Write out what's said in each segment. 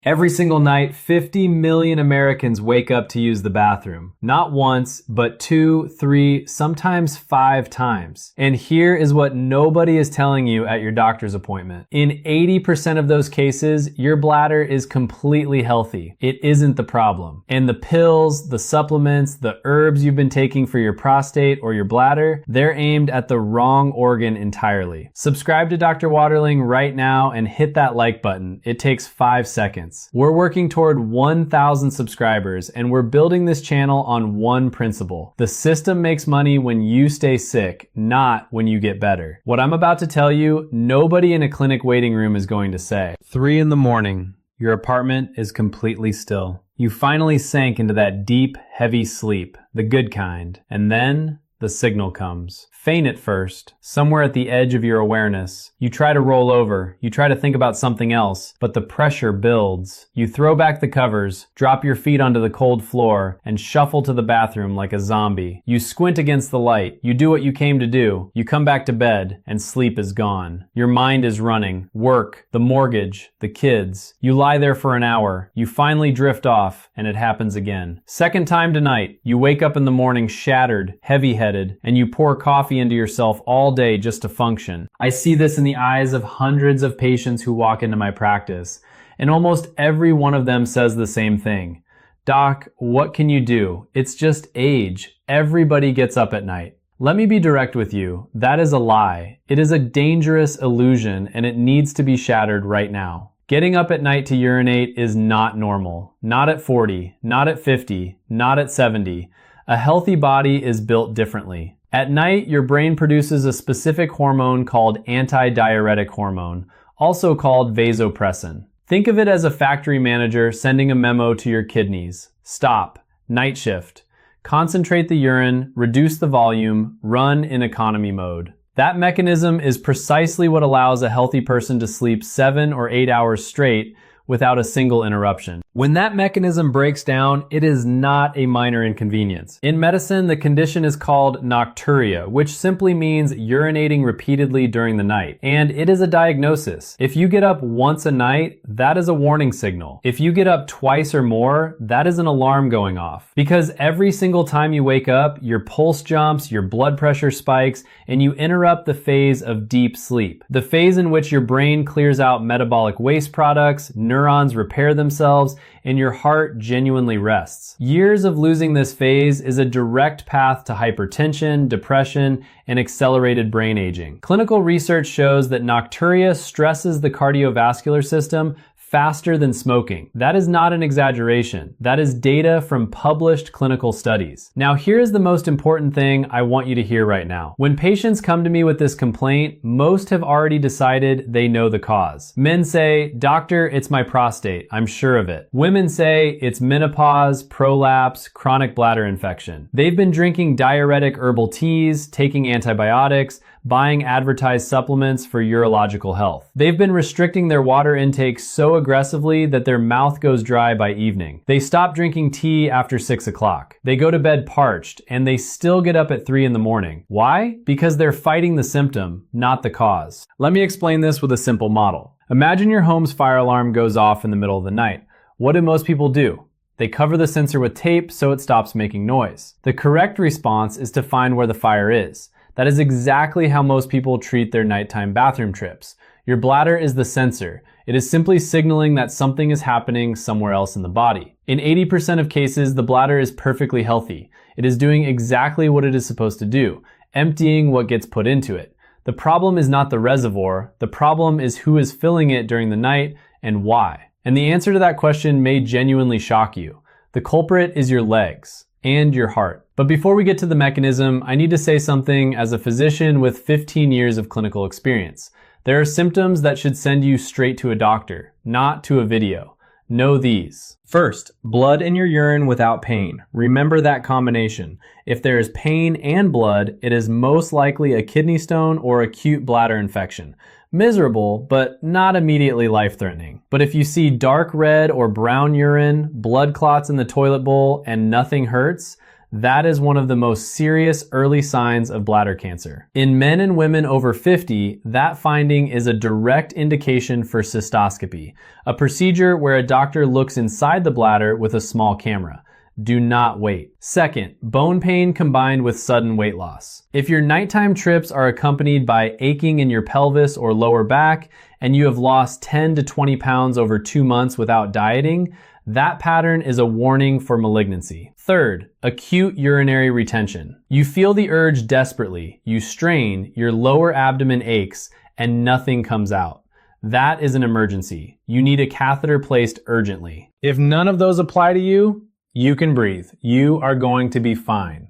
Every single night, 50 million Americans wake up to use the bathroom. Not once, but 2, 3, sometimes 5 times. And here is what nobody is telling you at your doctor's appointment. In 80% of those cases, your bladder is completely healthy. It isn't the problem. And the pills, the supplements, the herbs you've been taking for your prostate or your bladder, they're aimed at the wrong organ entirely. Subscribe to Dr. Waterling right now and hit that like button. It takes 5 seconds. We're working toward 1,000 subscribers, and we're building this channel on one principle. The system makes money when you stay sick, not when you get better. What I'm about to tell you, nobody in a clinic waiting room is going to say. 3 in the morning, your apartment is completely still. You finally sank into that deep, heavy sleep, the good kind, and then the signal comes. Faint at first, somewhere at the edge of your awareness. You try to roll over, you try to think about something else, but the pressure builds. You throw back the covers, drop your feet onto the cold floor, and shuffle to the bathroom like a zombie. You squint against the light, you do what you came to do, you come back to bed, and sleep is gone. Your mind is running. Work, the mortgage, the kids. You lie there for an hour, you finally drift off, and it happens again. Second time tonight, you wake up in the morning shattered, heavy-headed, and you pour coffee into yourself all day just to function. I see this in the eyes of hundreds of patients who walk into my practice, and almost every one of them says the same thing. Doc, what can you do? It's just age. Everybody gets up at night. Let me be direct with you. That is a lie. It is a dangerous illusion, and it needs to be shattered right now. Getting up at night to urinate is not normal. Not at 40, not at 50, not at 70. A healthy body is built differently. At night, your brain produces a specific hormone called antidiuretic hormone, also called vasopressin. Think of it as a factory manager sending a memo to your kidneys. Stop. Night shift. Concentrate the urine, reduce the volume, run in economy mode. That mechanism is precisely what allows a healthy person to sleep 7 or 8 hours straight without a single interruption. When that mechanism breaks down, it is not a minor inconvenience. In medicine, the condition is called Nocturia, which simply means urinating repeatedly during the night. And it is a diagnosis. If you get up once a night, that is a warning signal. If you get up twice or more, that is an alarm going off. Because every single time you wake up, your pulse jumps, your blood pressure spikes, and you interrupt the phase of deep sleep. The phase in which your brain clears out metabolic waste products, neurons repair themselves, and your heart genuinely rests. Years of losing this phase is a direct path to hypertension, depression, and accelerated brain aging. Clinical research shows that nocturia stresses the cardiovascular system faster than smoking. That is not an exaggeration. That is data from published clinical studies. Now, here's the most important thing I want you to hear right now. When patients come to me with this complaint, most have already decided they know the cause. Men say, "Doctor, it's my prostate. I'm sure of it." Women say it's menopause, prolapse, chronic bladder infection. They've been drinking diuretic herbal teas, taking antibiotics, buying advertised supplements for urological health. They've been restricting their water intake so aggressively that their mouth goes dry by evening. They stop drinking tea after 6 o'clock. They go to bed parched, and they still get up at 3 in the morning. Why? Because they're fighting the symptom, not the cause. Let me explain this with a simple model. Imagine your home's fire alarm goes off in the middle of the night. What do most people do? They cover the sensor with tape so it stops making noise. The correct response is to find where the fire is. That is exactly how most people treat their nighttime bathroom trips. Your bladder is the sensor. It is simply signaling that something is happening somewhere else in the body. In 80% of cases, the bladder is perfectly healthy. It is doing exactly what it is supposed to do, emptying what gets put into it. The problem is not the reservoir. The problem is who is filling it during the night and why. And the answer to that question may genuinely shock you. The culprit is your legs and your heart. But before we get to the mechanism, I need to say something as a physician with 15 years of clinical experience. There are symptoms that should send you straight to a doctor, not to a video. Know these. First, blood in your urine without pain. Remember that combination. If there is pain and blood, it is most likely a kidney stone or acute bladder infection. Miserable, but not immediately life-threatening. But if you see dark red or brown urine, blood clots in the toilet bowl, and nothing hurts, That is one of the most serious early signs of bladder cancer. In men and women over 50, that finding is a direct indication for cystoscopy, a procedure where a doctor looks inside the bladder with a small camera. Do not wait. Second, bone pain combined with sudden weight loss. If your nighttime trips are accompanied by aching in your pelvis or lower back, and you have lost 10 to 20 pounds over 2 months without dieting, that pattern is a warning for malignancy. Third, acute urinary retention. You feel the urge desperately, you strain, your lower abdomen aches, and nothing comes out. That is an emergency. You need a catheter placed urgently. If none of those apply to you, you can breathe. You are going to be fine.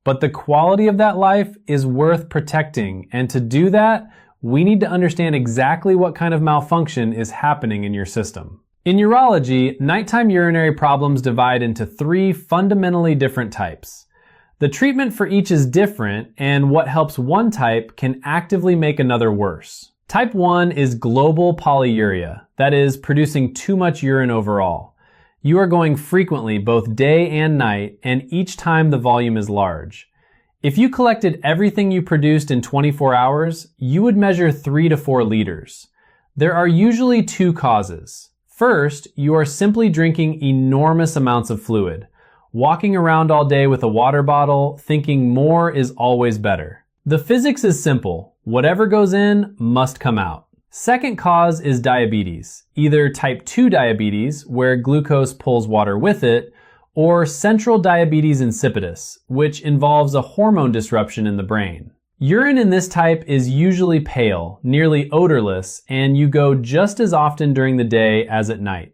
But the quality of that life is worth protecting, and to do that, we need to understand exactly what kind of malfunction is happening in your system. In urology, nighttime urinary problems divide into 3 fundamentally different types. The treatment for each is different, and what helps one type can actively make another worse. Type 1 is global polyuria, that is, producing too much urine overall. You are going frequently both day and night, and each time the volume is large. If you collected everything you produced in 24 hours, you would measure 3 to 4 liters. There are usually 2 causes. First, you are simply drinking enormous amounts of fluid, walking around all day with a water bottle, thinking more is always better. The physics is simple. Whatever goes in must come out. Second cause is diabetes, either type 2 diabetes, where glucose pulls water with it, or central diabetes insipidus, which involves a hormone disruption in the brain. Urine in this type is usually pale, nearly odorless, and you go just as often during the day as at night.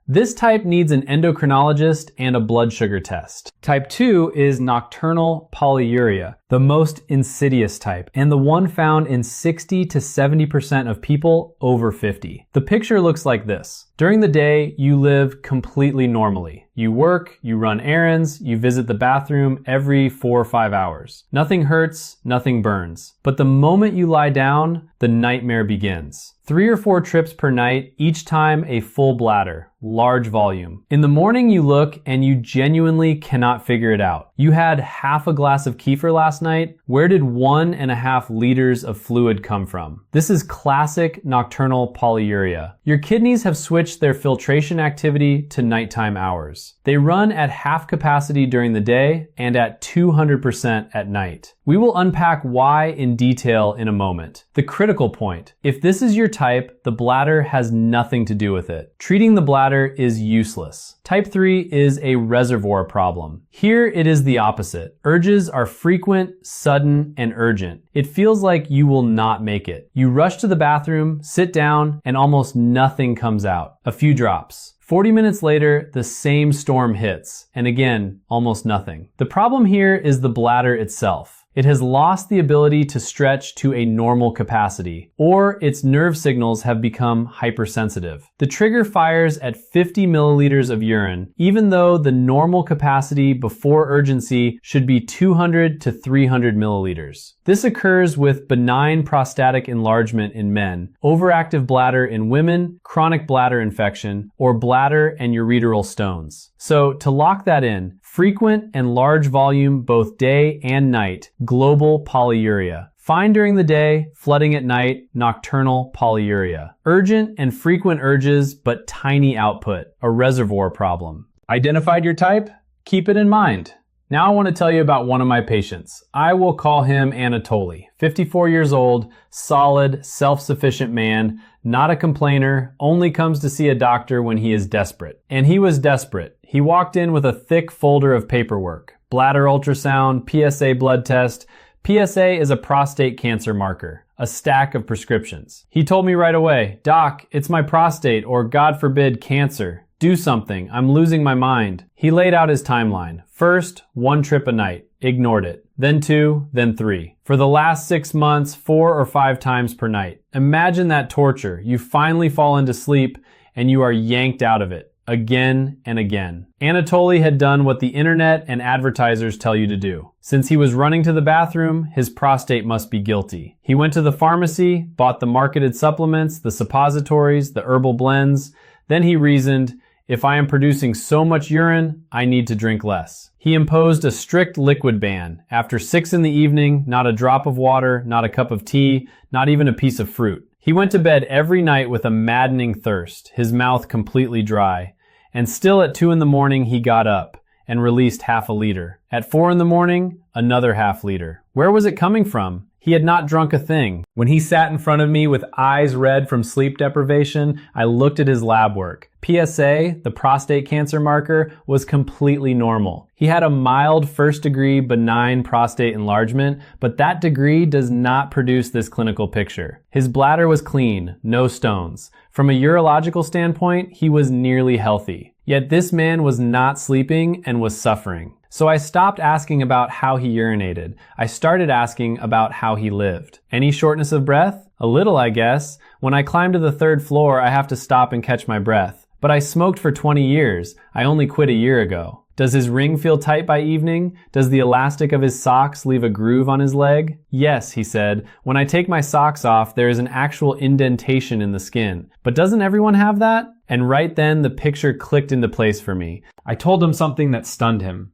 This type needs an endocrinologist and a blood sugar test. Type 2 is nocturnal polyuria, the most insidious type, and the one found in 60 to 70% of people over 50. The picture looks like this. During the day, you live completely normally. You work, you run errands, you visit the bathroom every 4 or 5 hours. Nothing hurts, nothing burns. But the moment you lie down, the nightmare begins. 3 or 4 trips per night, each time a full bladder, large volume. In the morning you look and you genuinely cannot figure it out. You had half a glass of kefir last night. Where did 1.5 liters of fluid come from? This is classic nocturnal polyuria. Your kidneys have switched their filtration activity to nighttime hours. They run at half capacity during the day and at 200% at night. We will unpack why in detail in a moment. The critical point: if this is your type, the bladder has nothing to do with it. Treating the bladder is useless. Type 3 is a reservoir problem. Here it is the opposite. Urges are frequent, sudden, and urgent. It feels like you will not make it. You rush to the bathroom, sit down, and almost nothing comes out. A few drops. 40 minutes later, the same storm hits, and again, almost nothing. The problem here is the bladder itself. It has lost the ability to stretch to a normal capacity, or its nerve signals have become hypersensitive. The trigger fires at 50 milliliters of urine, even though the normal capacity before urgency should be 200 to 300 milliliters. This occurs with benign prostatic enlargement in men, overactive bladder in women, chronic bladder infection, or bladder and ureteral stones. So to lock that in, frequent and large volume both day and night, global polyuria. Fine during the day, flooding at night, nocturnal polyuria. Urgent and frequent urges, but tiny output, a reservoir problem. Identified your type? Keep it in mind. Now I want to tell you about one of my patients. I will call him Anatoly, 54 years old, solid, self-sufficient man, not a complainer, only comes to see a doctor when he is desperate. And he was desperate. He walked in with a thick folder of paperwork. Bladder ultrasound, PSA blood test. PSA is a prostate cancer marker, a stack of prescriptions. He told me right away, "Doc, it's my prostate, or God forbid, cancer. Do something, I'm losing my mind." He laid out his timeline. First, 1 trip a night. Ignored it. Then 2, then 3. For the last 6 months, 4 or 5 times per night. Imagine that torture. You finally fall into sleep and you are yanked out of it. Again and again. Anatoly had done what the internet and advertisers tell you to do. Since he was running to the bathroom, his prostate must be guilty. He went to the pharmacy, bought the marketed supplements, the suppositories, the herbal blends. Then he reasoned, If I am producing so much urine, I need to drink less. He imposed a strict liquid ban. After 6 in the evening, not a drop of water, not a cup of tea, not even a piece of fruit. He went to bed every night with a maddening thirst, his mouth completely dry. And still at 2 in the morning, he got up and released half a liter. At 4 in the morning, another half liter. Where was it coming from? He had not drunk a thing. When he sat in front of me with eyes red from sleep deprivation, I looked at his lab work. PSA, the prostate cancer marker, was completely normal. He had a mild first-degree benign prostate enlargement, but that degree does not produce this clinical picture. His bladder was clean, no stones. From a urological standpoint, he was nearly healthy. Yet this man was not sleeping and was suffering. So I stopped asking about how he urinated. I started asking about how he lived. Any shortness of breath? A little, I guess. When I climb to the 3rd floor, I have to stop and catch my breath. But I smoked for 20 years. I only quit a year ago. Does his ring feel tight by evening? Does the elastic of his socks leave a groove on his leg? Yes, he said. When I take my socks off, there is an actual indentation in the skin. But doesn't everyone have that? And right then, the picture clicked into place for me. I told him something that stunned him.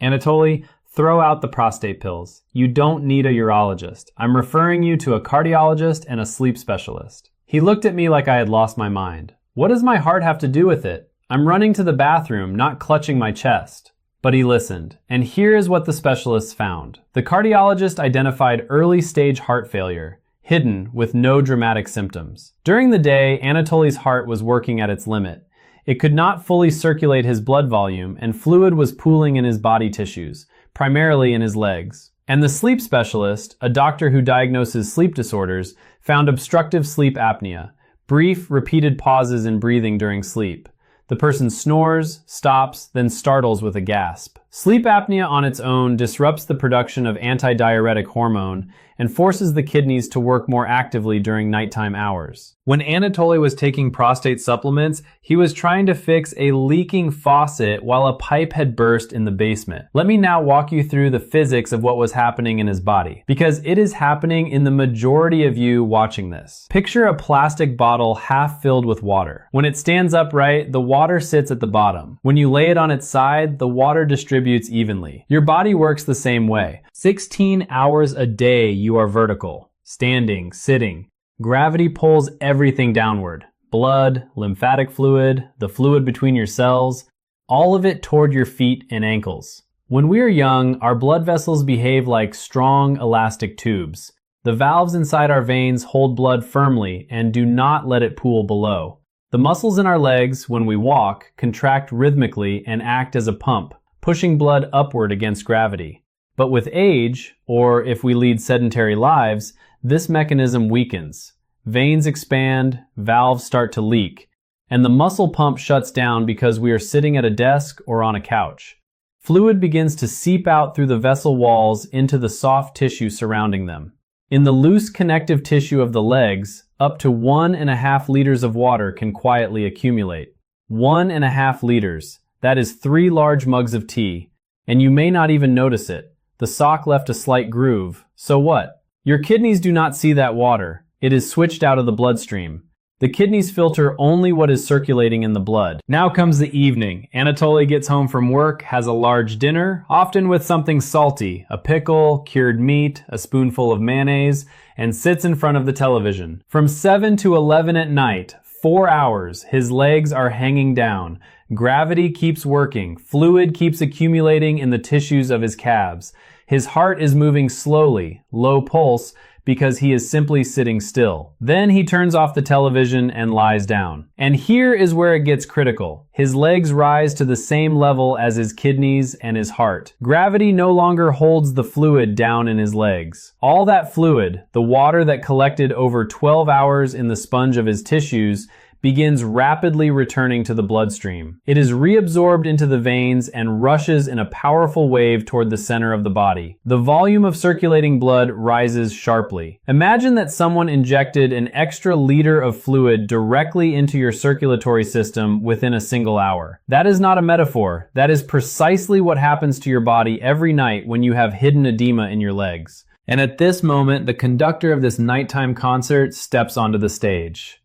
Anatoly, throw out the prostate pills. You don't need a urologist. I'm referring you to a cardiologist and a sleep specialist. He looked at me like I had lost my mind. What does my heart have to do with it? I'm running to the bathroom, not clutching my chest. But he listened, and here is what the specialists found. The cardiologist identified early-stage heart failure, hidden with no dramatic symptoms. During the day, Anatoly's heart was working at its limit. It could not fully circulate his blood volume, and fluid was pooling in his body tissues, primarily in his legs. And the sleep specialist, a doctor who diagnoses sleep disorders, found obstructive sleep apnea, brief, repeated pauses in breathing during sleep. The person snores, stops, then startles with a gasp. Sleep apnea on its own disrupts the production of antidiuretic hormone and forces the kidneys to work more actively during nighttime hours. When Anatoly was taking prostate supplements, he was trying to fix a leaking faucet while a pipe had burst in the basement. Let me now walk you through the physics of what was happening in his body, because it is happening in the majority of you watching this. Picture a plastic bottle half filled with water. When it stands upright, the water sits at the bottom. When you lay it on its side, the water distributes evenly. Your body works the same way. 16 hours a day you are vertical, standing, sitting. Gravity pulls everything downward. Blood, lymphatic fluid, the fluid between your cells, all of it toward your feet and ankles. When we are young, our blood vessels behave like strong elastic tubes. The valves inside our veins hold blood firmly and do not let it pool below. The muscles in our legs, when we walk, contract rhythmically and act as a pump, pushing blood upward against gravity. But with age, or if we lead sedentary lives, this mechanism weakens. Veins expand, valves start to leak, and the muscle pump shuts down because we are sitting at a desk or on a couch. Fluid begins to seep out through the vessel walls into the soft tissue surrounding them. In the loose connective tissue of the legs, up to 1.5 liters of water can quietly accumulate. 1.5 liters. That is 3 large mugs of tea. And you may not even notice it. The sock left a slight groove. So what? Your kidneys do not see that water. It is switched out of the bloodstream. The kidneys filter only what is circulating in the blood. Now comes the evening. Anatoly gets home from work, has a large dinner, often with something salty, a pickle, cured meat, a spoonful of mayonnaise, and sits in front of the television. From 7 to 11 at night, 4 hours, his legs are hanging down. Gravity keeps working. Fluid keeps accumulating in the tissues of his calves. His heart is moving slowly, low pulse, because he is simply sitting still. Then he turns off the television and lies down. And here is where it gets critical. His legs rise to the same level as his kidneys and his heart. Gravity no longer holds the fluid down in his legs. All that fluid, the water that collected over 12 hours in the sponge of his tissues, begins rapidly returning to the bloodstream. It is reabsorbed into the veins and rushes in a powerful wave toward the center of the body. The volume of circulating blood rises sharply. Imagine that someone injected an extra liter of fluid directly into your circulatory system within a single hour. That is not a metaphor. That is precisely what happens to your body every night when you have hidden edema in your legs. And at this moment, the conductor of this nighttime concert steps onto the stage.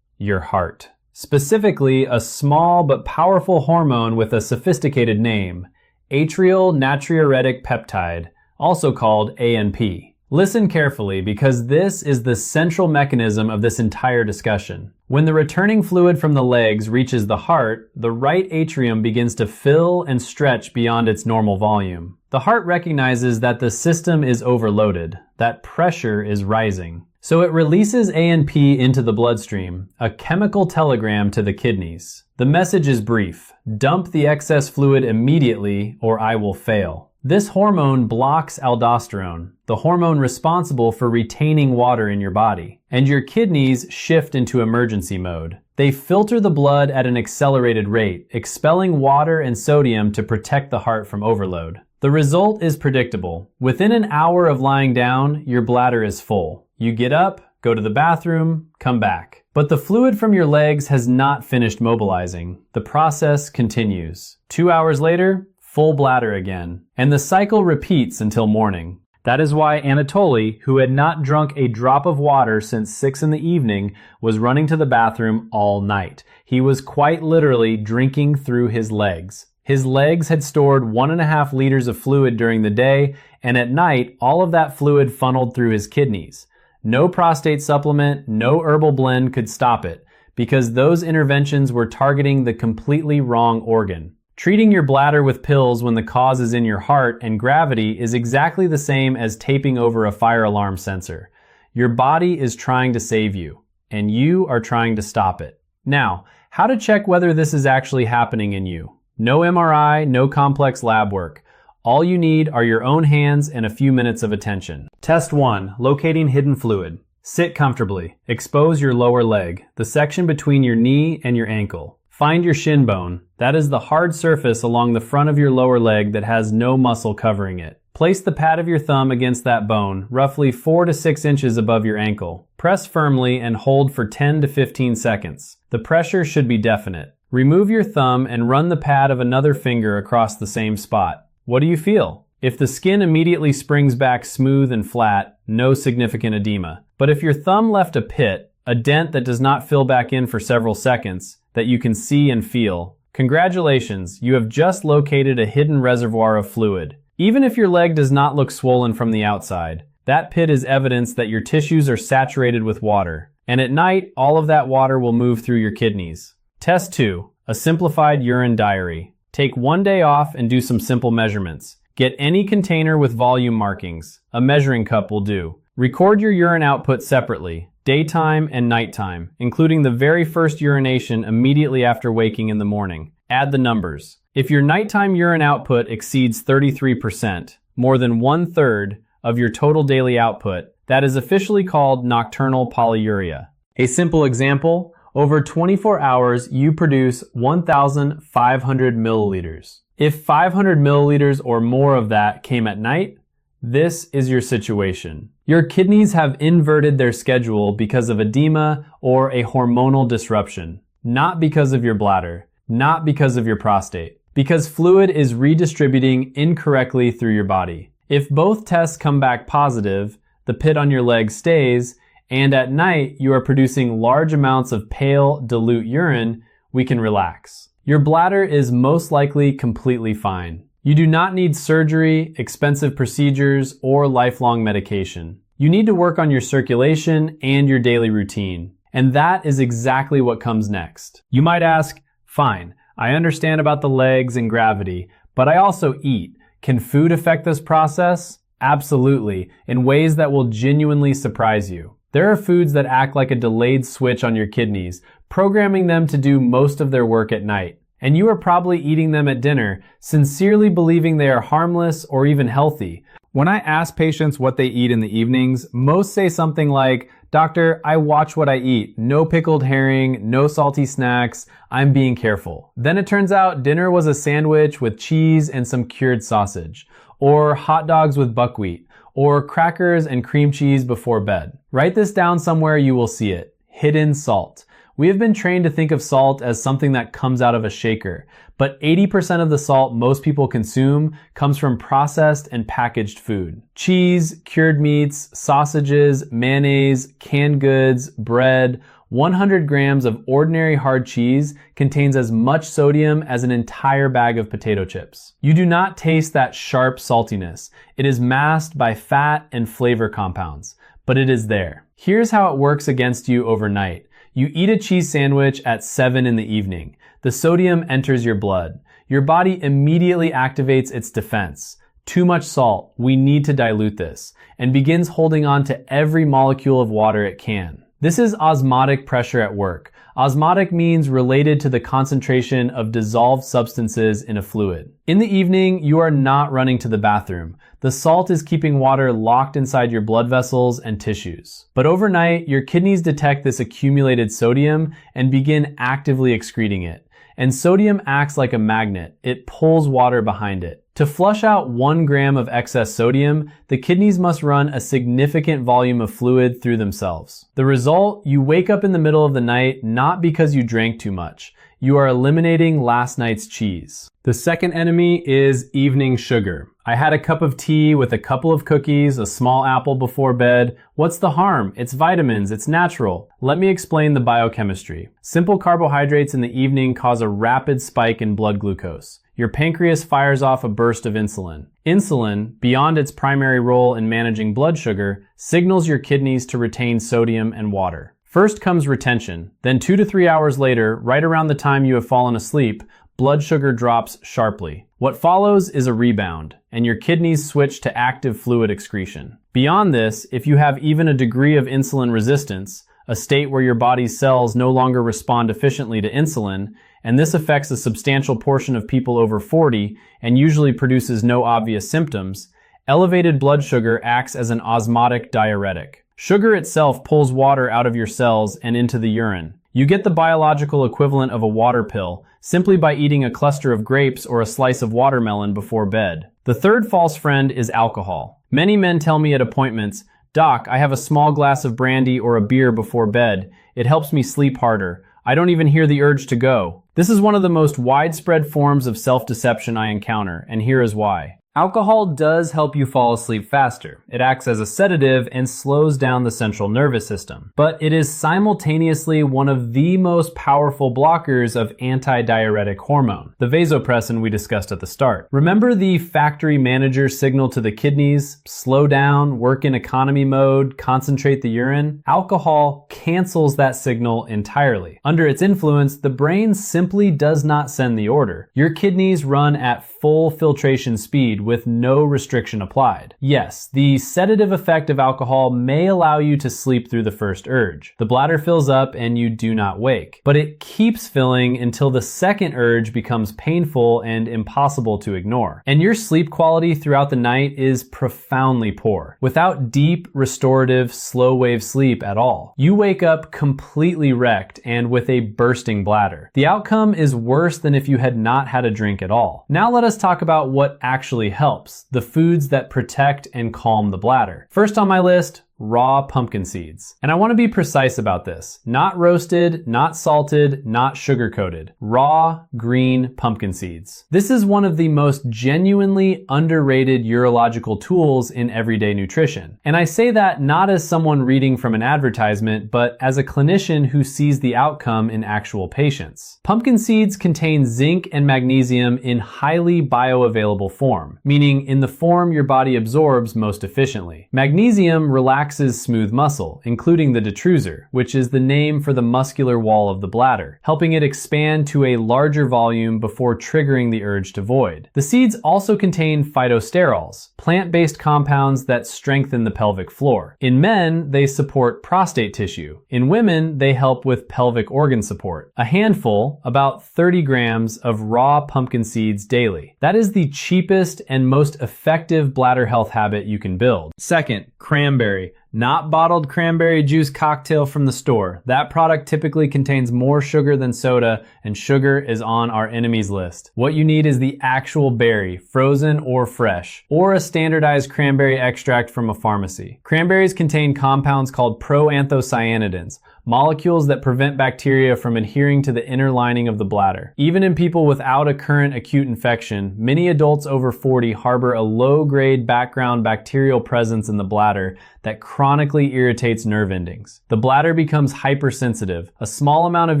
Your heart. Specifically, a small but powerful hormone with a sophisticated name, atrial natriuretic peptide, also called ANP. Listen carefully because this is the central mechanism of this entire discussion. When the returning fluid from the legs reaches the heart, the right atrium begins to fill and stretch beyond its normal volume. The heart recognizes that the system is overloaded, that pressure is rising. So it releases ANP into the bloodstream, a chemical telegram to the kidneys. The message is brief: dump the excess fluid immediately or I will fail. This hormone blocks aldosterone, the hormone responsible for retaining water in your body, and your kidneys shift into emergency mode. They filter the blood at an accelerated rate, expelling water and sodium to protect the heart from overload. The result is predictable. Within an hour of lying down, your bladder is full. You get up, go to the bathroom, come back. But the fluid from your legs has not finished mobilizing. The process continues. 2 hours later, full bladder again. And the cycle repeats until morning. That is why Anatoly, who had not drunk a drop of water since 6 in the evening, was running to the bathroom all night. He was quite literally drinking through his legs. His legs had stored 1.5 liters of fluid during the day, and at night, all of that fluid funneled through his kidneys. No prostate supplement, no herbal blend could stop it, because those interventions were targeting the completely wrong organ. Treating your bladder with pills when the cause is in your heart and gravity is exactly the same as taping over a fire alarm sensor. Your body is trying to save you, and you are trying to stop it. Now, how to check whether this is actually happening in you? No MRI, no complex lab work. All you need are your own hands and a few minutes of attention. Test 1. Locating hidden fluid. Sit comfortably. Expose your lower leg, the section between your knee and your ankle. Find your shin bone. That is the hard surface along the front of your lower leg that has no muscle covering it. Place the pad of your thumb against that bone, roughly 4 to 6 inches above your ankle. Press firmly and hold for 10 to 15 seconds. The pressure should be definite. Remove your thumb and run the pad of another finger across the same spot. What do you feel? If the skin immediately springs back smooth and flat, no significant edema. But if your thumb left a pit, a dent that does not fill back in for several seconds, that you can see and feel, congratulations, you have just located a hidden reservoir of fluid. Even if your leg does not look swollen from the outside, that pit is evidence that your tissues are saturated with water. And at night, all of that water will move through your kidneys. Test 2. A simplified urine diary. Take 1 day off and do some simple measurements. Get any container with volume markings. A measuring cup will do. Record your urine output separately, daytime and nighttime, including the very first urination immediately after waking in the morning. Add the numbers. If your nighttime urine output exceeds 33%, more than 1/3 of your total daily output, that is officially called nocturnal polyuria. A simple example, over 24 hours you produce 1,500 milliliters. If 500 milliliters or more of that came at night, this is your situation. Your kidneys have inverted their schedule because of edema or a hormonal disruption, not because of your bladder, not because of your prostate, because fluid is redistributing incorrectly through your body. If both tests come back positive, the pit on your leg stays, and at night you are producing large amounts of pale, dilute urine, we can relax. Your bladder is most likely completely fine. You do not need surgery, expensive procedures, or lifelong medication. You need to work on your circulation and your daily routine. And that is exactly what comes next. You might ask, fine, I understand about the legs and gravity, but I also eat. Can food affect this process? Absolutely, in ways that will genuinely surprise you. There are foods that act like a delayed switch on your kidneys, programming them to do most of their work at night. And you are probably eating them at dinner, sincerely believing they are harmless or even healthy. When I ask patients what they eat in the evenings, most say something like, "Doctor, I watch what I eat. No pickled herring, no salty snacks. I'm being careful." Then it turns out dinner was a sandwich with cheese and some cured sausage, or hot dogs with buckwheat, or crackers and cream cheese before bed. Write this down somewhere, you will see it. Hidden salt. We have been trained to think of salt as something that comes out of a shaker, but 80% of the salt most people consume comes from processed and packaged food. Cheese, cured meats, sausages, mayonnaise, canned goods, bread, 100 grams of ordinary hard cheese contains as much sodium as an entire bag of potato chips. You do not taste that sharp saltiness. It is masked by fat and flavor compounds, but it is there. Here's how it works against you overnight. You eat a cheese sandwich at 7 in the evening. The sodium enters your blood. Your body immediately activates its defense. Too much salt, we need to dilute this, and begins holding on to every molecule of water it can. This is osmotic pressure at work. Osmotic means related to the concentration of dissolved substances in a fluid. In the evening, you are not running to the bathroom. The salt is keeping water locked inside your blood vessels and tissues. But overnight, your kidneys detect this accumulated sodium and begin actively excreting it. And sodium acts like a magnet. It pulls water behind it. To flush out 1 gram of excess sodium, the kidneys must run a significant volume of fluid through themselves. The result, you wake up in the middle of the night not because you drank too much. You are eliminating last night's cheese. The second enemy is evening sugar. I had a cup of tea with a couple of cookies, a small apple before bed. What's the harm? It's vitamins, it's natural. Let me explain the biochemistry. Simple carbohydrates in the evening cause a rapid spike in blood glucose. Your pancreas fires off a burst of insulin. Insulin, beyond its primary role in managing blood sugar, signals your kidneys to retain sodium and water. First comes retention. Then 2 to 3 hours later, right around the time you have fallen asleep, blood sugar drops sharply. What follows is a rebound, and your kidneys switch to active fluid excretion. Beyond this, if you have even a degree of insulin resistance, a state where your body's cells no longer respond efficiently to insulin, and this affects a substantial portion of people over 40 and usually produces no obvious symptoms, elevated blood sugar acts as an osmotic diuretic. Sugar itself pulls water out of your cells and into the urine. You get the biological equivalent of a water pill simply by eating a cluster of grapes or a slice of watermelon before bed. The third false friend is alcohol. Many men tell me at appointments, "Doc, I have a small glass of brandy or a beer before bed. It helps me sleep harder. I don't even hear the urge to go." This is one of the most widespread forms of self-deception I encounter, and here is why. Alcohol does help you fall asleep faster. It acts as a sedative and slows down the central nervous system. But it is simultaneously one of the most powerful blockers of antidiuretic hormone, the vasopressin we discussed at the start. Remember the factory manager signal to the kidneys, slow down, work in economy mode, concentrate the urine? Alcohol cancels that signal entirely. Under its influence, the brain simply does not send the order. Your kidneys run at full filtration speed with no restriction applied. Yes, the sedative effect of alcohol may allow you to sleep through the first urge. The bladder fills up and you do not wake. But it keeps filling until the second urge becomes painful and impossible to ignore. And your sleep quality throughout the night is profoundly poor, without deep, restorative, slow-wave sleep at all. You wake up completely wrecked and with a bursting bladder. The outcome is worse than if you had not had a drink at all. Now let us talk about what actually helps, the foods that protect and calm the bladder. First on my list, raw pumpkin seeds. And I want to be precise about this. Not roasted, not salted, not sugar-coated. Raw, green pumpkin seeds. This is one of the most genuinely underrated urological tools in everyday nutrition. And I say that not as someone reading from an advertisement, but as a clinician who sees the outcome in actual patients. Pumpkin seeds contain zinc and magnesium in highly bioavailable form, meaning in the form your body absorbs most efficiently. Magnesium relaxes smooth muscle, including the detrusor, which is the name for the muscular wall of the bladder, helping it expand to a larger volume before triggering the urge to void. The seeds also contain phytosterols, plant-based compounds that strengthen the pelvic floor. In men, they support prostate tissue. In women, they help with pelvic organ support. A handful, about 30 grams of raw pumpkin seeds daily. That is the cheapest and most effective bladder health habit you can build. Second, cranberry. Not bottled cranberry juice cocktail from the store. That product typically contains more sugar than soda, and sugar is on our enemies list. What you need is the actual berry, frozen or fresh, or a standardized cranberry extract from a pharmacy. Cranberries contain compounds called proanthocyanidins, molecules that prevent bacteria from adhering to the inner lining of the bladder. Even in people without a current acute infection, many adults over 40 harbor a low-grade background bacterial presence in the bladder that chronically irritates nerve endings. The bladder becomes hypersensitive. A small amount of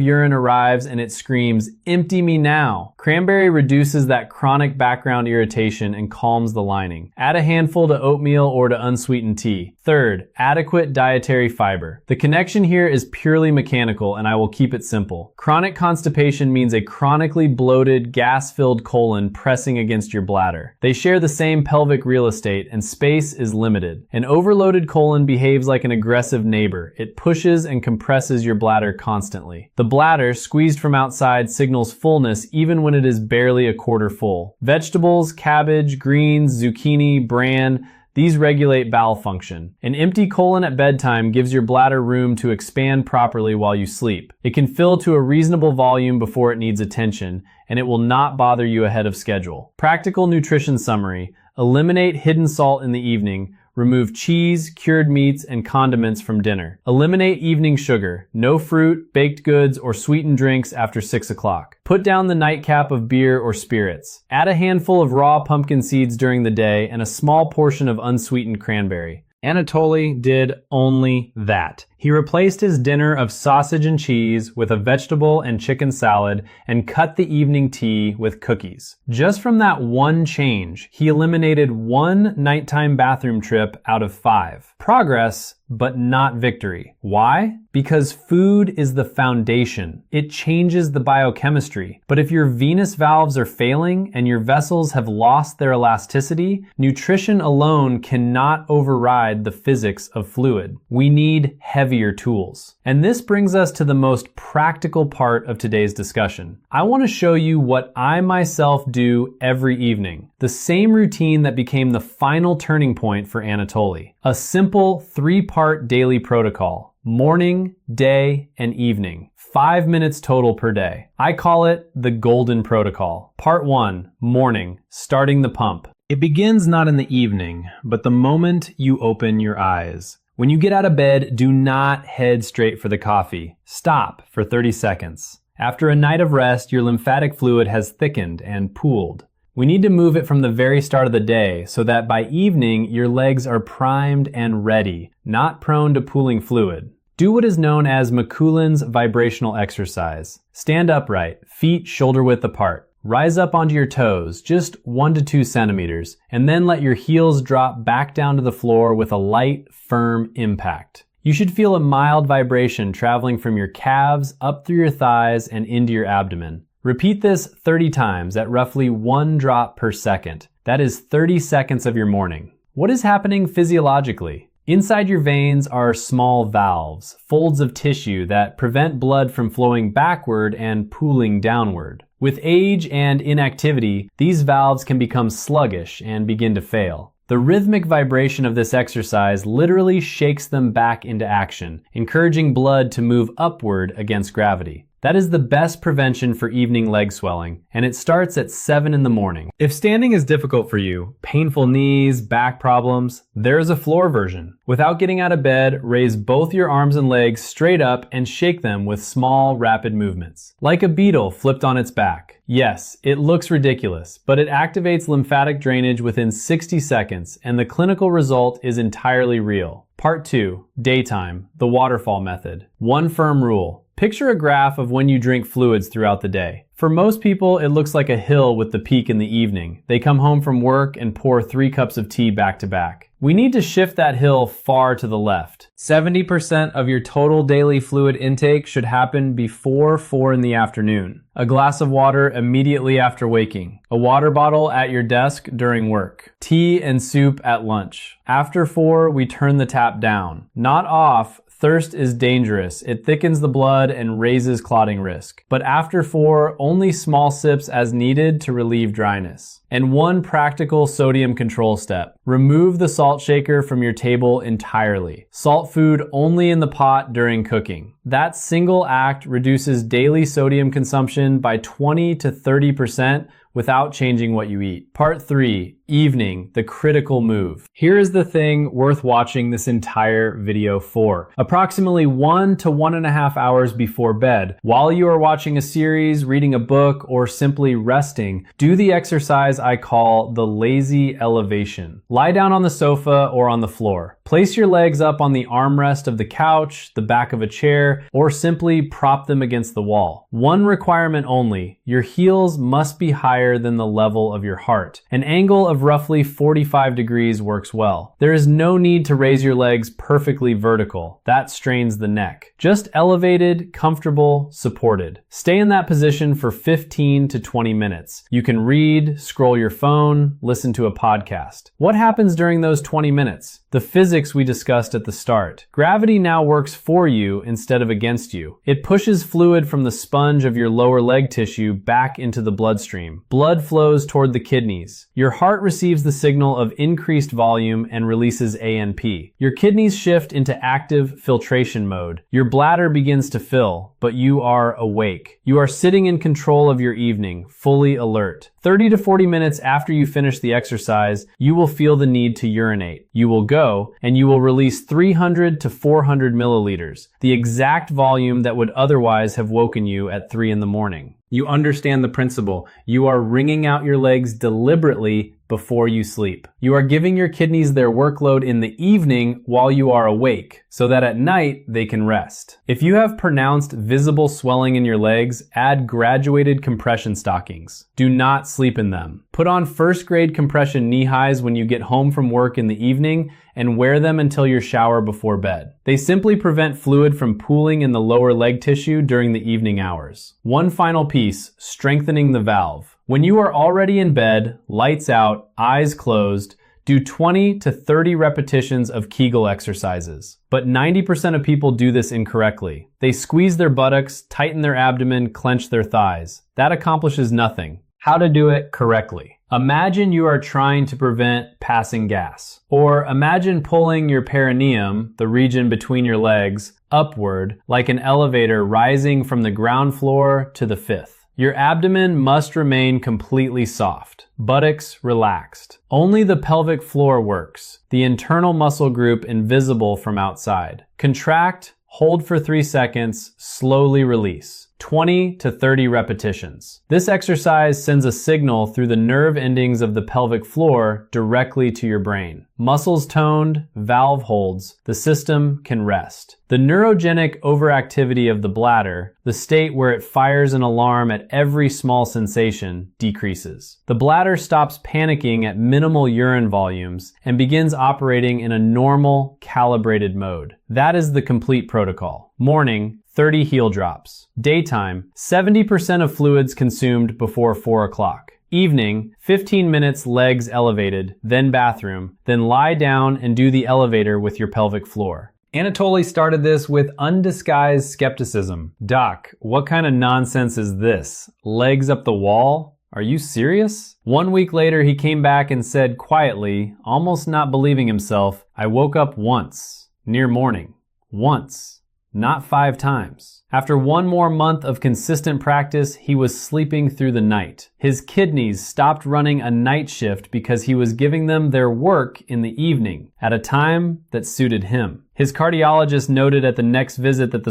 urine arrives and it screams, "Empty me now." Cranberry reduces that chronic background irritation and calms the lining. Add a handful to oatmeal or to unsweetened tea. Third, adequate dietary fiber. The connection here is purely mechanical, and I will keep it simple. Chronic constipation means a chronically bloated, gas-filled colon pressing against your bladder. They share the same pelvic real estate, and space is limited. An overloaded colon behaves like an aggressive neighbor. It pushes and compresses your bladder constantly. The bladder, squeezed from outside, signals fullness even when it is barely a quarter full. Vegetables, cabbage, greens, zucchini, bran, these regulate bowel function. An empty colon at bedtime gives your bladder room to expand properly while you sleep. It can fill to a reasonable volume before it needs attention, and it will not bother you ahead of schedule. Practical nutrition summary: eliminate hidden salt in the evening. Remove cheese, cured meats, and condiments from dinner. Eliminate evening sugar. No fruit, baked goods, or sweetened drinks after 6 o'clock. Put down the nightcap of beer or spirits. Add a handful of raw pumpkin seeds during the day and a small portion of unsweetened cranberry. Anatoly did only that. He replaced his dinner of sausage and cheese with a vegetable and chicken salad and cut the evening tea with cookies. Just from that one change, he eliminated 1 nighttime bathroom trip out of 5. Progress, but not victory. Why? Because food is the foundation. It changes the biochemistry. But if your venous valves are failing and your vessels have lost their elasticity, nutrition alone cannot override the physics of fluid. We need heavier tools. And this brings us to the most practical part of today's discussion. I want to show you what I myself do every evening. The same routine that became the final turning point for Anatoly. A simple 3-part daily protocol: morning, day, and evening. 5 minutes total per day. I call it the Golden Protocol. Part 1, morning, starting the pump. It begins not in the evening, but the moment you open your eyes. When you get out of bed, do not head straight for the coffee. Stop for 30 seconds. After a night of rest, your lymphatic fluid has thickened and pooled. We need to move it from the very start of the day so that by evening, your legs are primed and ready, not prone to pooling fluid. Do what is known as McCoulin's vibrational exercise. Stand upright, feet shoulder width apart. Rise up onto your toes, just 1 to 2 centimeters, and then let your heels drop back down to the floor with a light, firm impact. You should feel a mild vibration traveling from your calves up through your thighs and into your abdomen. Repeat this 30 times at roughly 1 drop per second. That is 30 seconds of your morning. What is happening physiologically? Inside your veins are small valves, folds of tissue that prevent blood from flowing backward and pooling downward. With age and inactivity, these valves can become sluggish and begin to fail. The rhythmic vibration of this exercise literally shakes them back into action, encouraging blood to move upward against gravity. That is the best prevention for evening leg swelling, and it starts at 7 in the morning. If standing is difficult for you, painful knees, back problems, there is a floor version. Without getting out of bed, raise both your arms and legs straight up and shake them with small, rapid movements. Like a beetle flipped on its back. Yes, it looks ridiculous, but it activates lymphatic drainage within 60 seconds, and the clinical result is entirely real. Part 2, daytime, the waterfall method. One firm rule. Picture a graph of when you drink fluids throughout the day. For most people, it looks like a hill with the peak in the evening. They come home from work and pour 3 cups of tea back to back. We need to shift that hill far to the left. 70% of your total daily fluid intake should happen before 4 in the afternoon. A glass of water immediately after waking. A water bottle at your desk during work. Tea and soup at lunch. After 4, we turn the tap down. Not off. Thirst is dangerous. It thickens the blood and raises clotting risk. But after 4, only small sips as needed to relieve dryness. And one practical sodium control step. Remove the salt shaker from your table entirely. Salt food only in the pot during cooking. That single act reduces daily sodium consumption by 20 to 30% without changing what you eat. Part 3, evening, the critical move. Here is the thing worth watching this entire video for. Approximately 1 to 1.5 hours before bed, while you are watching a series, reading a book, or simply resting, do the exercise I call the lazy elevation. Lie down on the sofa or on the floor. Place your legs up on the armrest of the couch, the back of a chair, or simply prop them against the wall. One requirement only, your heels must be higher than the level of your heart. An angle of roughly 45 degrees works well. There is no need to raise your legs perfectly vertical. That strains the neck. Just elevated, comfortable, supported. Stay in that position for 15 to 20 minutes. You can read, scroll your phone, listen to a podcast. What happens during those 20 minutes? The physics we discussed at the start. Gravity now works for you instead of against you. It pushes fluid from the sponge of your lower leg tissue back into the bloodstream. Blood flows toward the kidneys. Your heart receives the signal of increased volume and releases ANP. Your kidneys shift into active filtration mode. Your bladder begins to fill, but you are awake. You are sitting in control of your evening, fully alert. 30 to 40 minutes after you finish the exercise, you will feel the need to urinate. You will go, and you will release 300 to 400 milliliters, the exact volume that would otherwise have woken you at 3 in the morning. You understand the principle. You are wringing out your legs deliberately before you sleep. You are giving your kidneys their workload in the evening while you are awake, so that at night they can rest. If you have pronounced visible swelling in your legs, add graduated compression stockings. Do not sleep in them. Put on first-grade compression knee highs when you get home from work in the evening and wear them until your shower before bed. They simply prevent fluid from pooling in the lower leg tissue during the evening hours. One final piece, strengthening the valve. When you are already in bed, lights out, eyes closed, do 20 to 30 repetitions of Kegel exercises. But 90% of people do this incorrectly. They squeeze their buttocks, tighten their abdomen, clench their thighs. That accomplishes nothing. How to do it correctly. Imagine you are trying to prevent passing gas. Or imagine pulling your perineum, the region between your legs, upward like an elevator rising from the ground floor to the 5th. Your abdomen must remain completely soft, buttocks relaxed. Only the pelvic floor works, the internal muscle group invisible from outside. Contract, hold for 3 seconds, slowly release. 20 to 30 repetitions. This exercise sends a signal through the nerve endings of the pelvic floor directly to your brain. Muscles toned, valve holds, the system can rest. The neurogenic overactivity of the bladder, the state where it fires an alarm at every small sensation, decreases. The bladder stops panicking at minimal urine volumes and begins operating in a normal, calibrated mode. That is the complete protocol. Morning, 30 heel drops. Daytime, 70% of fluids consumed before 4 o'clock. Evening, 15 minutes legs elevated, then bathroom, then lie down and do the elevator with your pelvic floor. Anatoly started this with undisguised skepticism. Doc, what kind of nonsense is this? Legs up the wall? Are you serious? 1 week later, he came back and said quietly, almost not believing himself, I woke up once, near morning. Once. Not 5 times. After 1 more month of consistent practice, he was sleeping through the night. His kidneys stopped running a night shift because he was giving them their work in the evening, at a time that suited him. His cardiologist noted at the next visit that the